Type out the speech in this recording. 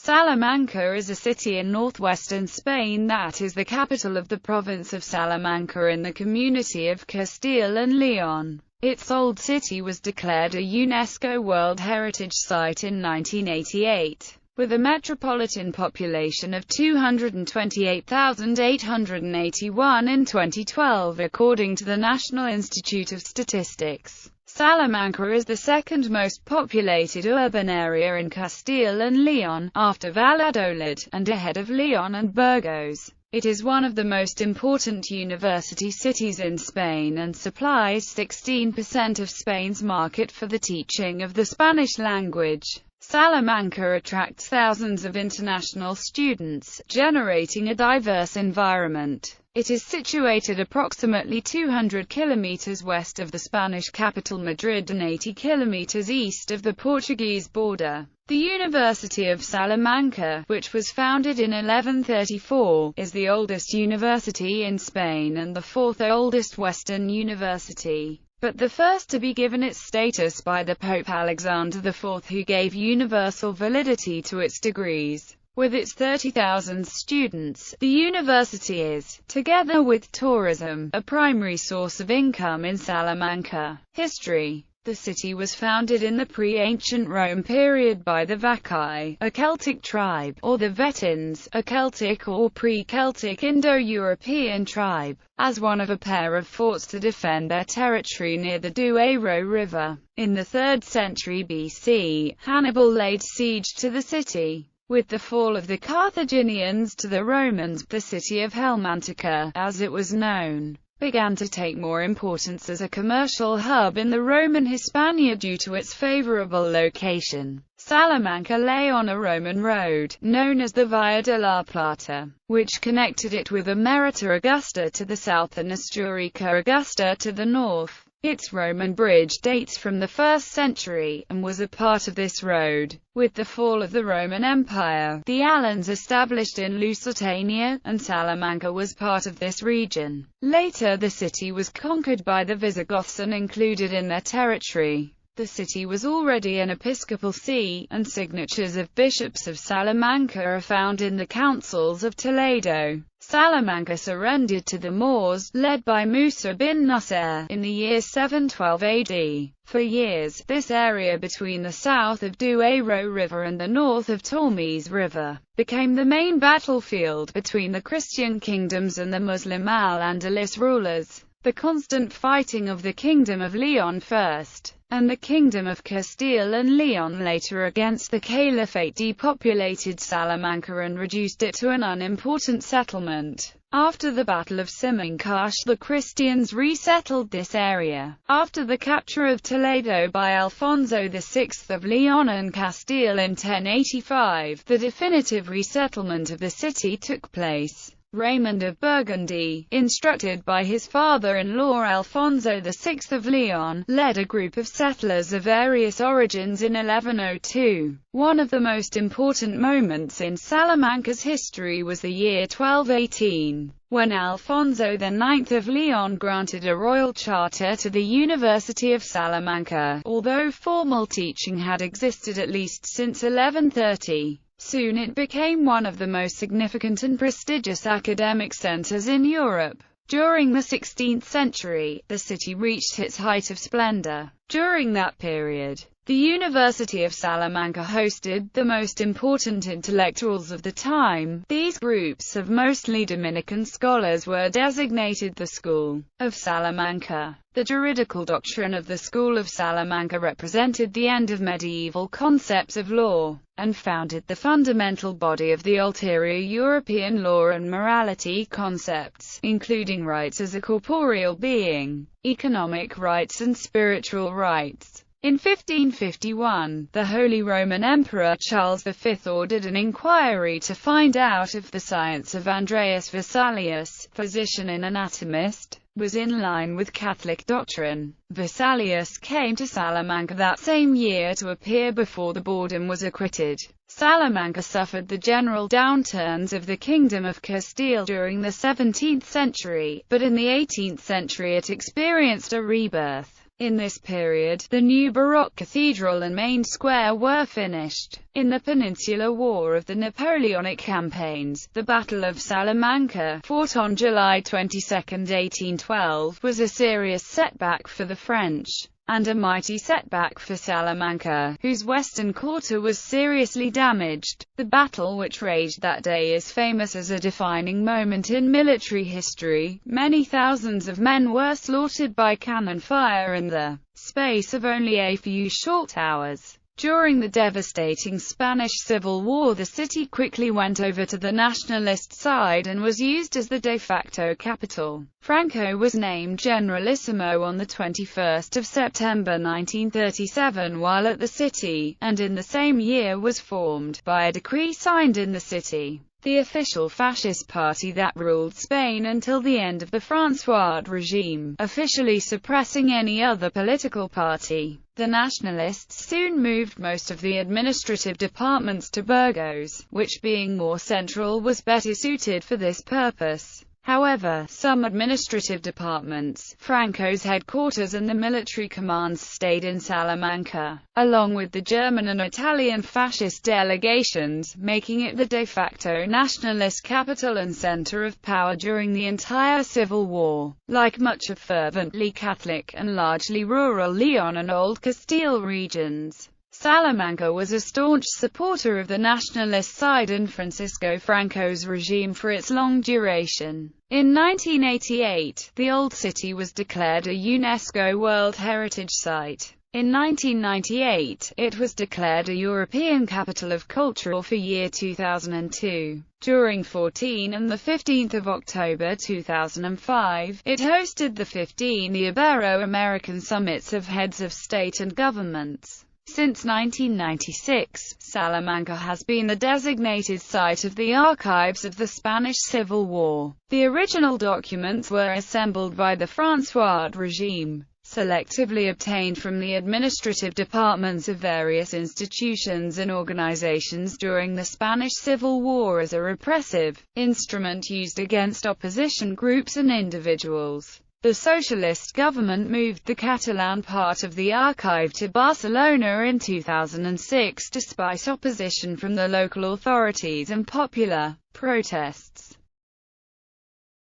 Salamanca is a city in northwestern Spain that is the capital of the province of Salamanca in the community of Castile and Leon. Its old city was declared a UNESCO World Heritage Site in 1988, with a metropolitan population of 228,881 in 2012 according to the National Institute of Statistics. Salamanca is the second most populated urban area in Castile and Leon, after Valladolid, and ahead of Leon and Burgos. It is one of the most important university cities in Spain and supplies 16% of Spain's market for the teaching of the Spanish language. Salamanca attracts thousands of international students, generating a diverse environment. It is situated approximately 200 kilometers west of the Spanish capital Madrid and 80 kilometers east of the Portuguese border. The University of Salamanca, which was founded in 1134, is the oldest university in Spain and the fourth oldest Western university, but the first to be given its status by the Pope Alexander IV, who gave universal validity to its degrees. With its 30,000 students, the university is, together with tourism, a primary source of income in Salamanca. History. The city was founded in the pre-ancient Rome period by the Vaci, a Celtic tribe, or the Vetins, a Celtic or pre-Celtic Indo-European tribe, as one of a pair of forts to defend their territory near the Duero River. In the 3rd century BC, Hannibal laid siege to the city. With the fall of the Carthaginians to the Romans, the city of Helmantica, as it was known, began to take more importance as a commercial hub in the Roman Hispania due to its favorable location. Salamanca lay on a Roman road, known as the Via de la Plata, which connected it with Emerita Augusta to the south and Asturica Augusta to the north. Its Roman bridge dates from the 1st century, and was a part of this road. With the fall of the Roman Empire, the Alans established in Lusitania, and Salamanca was part of this region. Later the city was conquered by the Visigoths and included in their territory. The city was already an episcopal see, and signatures of bishops of Salamanca are found in the councils of Toledo. Salamanca surrendered to the Moors, led by Musa bin Nasser, in the year 712 AD. For years, this area between the south of Duero River and the north of Tormes River became the main battlefield between the Christian kingdoms and the Muslim Al-Andalus rulers. The constant fighting of the Kingdom of Leon first, and the Kingdom of Castile and Leon later against the Caliphate depopulated Salamanca and reduced it to an unimportant settlement. After the Battle of Simancas, the Christians resettled this area. After the capture of Toledo by Alfonso VI of Leon and Castile in 1085, the definitive resettlement of the city took place. Raymond of Burgundy, instructed by his father-in-law Alfonso VI of Leon, led a group of settlers of various origins in 1102. One of the most important moments in Salamanca's history was the year 1218, when Alfonso IX of Leon granted a royal charter to the University of Salamanca, although formal teaching had existed at least since 1130. Soon it became one of the most significant and prestigious academic centers in Europe. During the 16th century, the city reached its height of splendor. During that period, the University of Salamanca hosted the most important intellectuals of the time. These groups of mostly Dominican scholars were designated the School of Salamanca. The juridical doctrine of the School of Salamanca represented the end of medieval concepts of law, and founded the fundamental body of the ulterior European law and morality concepts, including rights as a corporeal being, economic rights and spiritual rights. In 1551, the Holy Roman Emperor Charles V ordered an inquiry to find out if the science of Andreas Vesalius, physician and anatomist, was in line with Catholic doctrine. Vesalius came to Salamanca that same year to appear before the board and was acquitted. Salamanca suffered the general downturns of the Kingdom of Castile during the 17th century, but in the 18th century it experienced a rebirth. In this period, the new Baroque cathedral and main square were finished. In the Peninsular War of the Napoleonic campaigns, the Battle of Salamanca, fought on July 22, 1812, was a serious setback for the French, and a mighty setback for Salamanca, whose western quarter was seriously damaged. The battle, which raged that day, is famous as a defining moment in military history. Many thousands of men were slaughtered by cannon fire in the space of only a few short hours. During the devastating Spanish Civil War, the city quickly went over to the nationalist side and was used as the de facto capital. Franco was named Generalissimo on the 21st of September 1937 while at the city, and in the same year was formed, by a decree signed in the city, the official fascist party that ruled Spain until the end of the François regime, officially suppressing any other political party. The nationalists soon moved most of the administrative departments to Burgos, which, being more central, was better suited for this purpose. However, some administrative departments, Franco's headquarters and the military commands stayed in Salamanca, along with the German and Italian fascist delegations, making it the de facto nationalist capital and center of power during the entire Civil War. Like much of fervently Catholic and largely rural Leon and Old Castile regions, Salamanca was a staunch supporter of the nationalist side and Francisco Franco's regime for its long duration. In 1988, the Old City was declared a UNESCO World Heritage Site. In 1998, it was declared a European Capital of Culture for year 2002. During 14 and 15 October 2005, it hosted the 15 Ibero-American Summits of Heads of State and Governments. Since 1996, Salamanca has been the designated site of the archives of the Spanish Civil War. The original documents were assembled by the François regime, selectively obtained from the administrative departments of various institutions and organizations during the Spanish Civil War as a repressive instrument used against opposition groups and individuals. The socialist government moved the Catalan part of the archive to Barcelona in 2006 despite opposition from the local authorities and popular protests.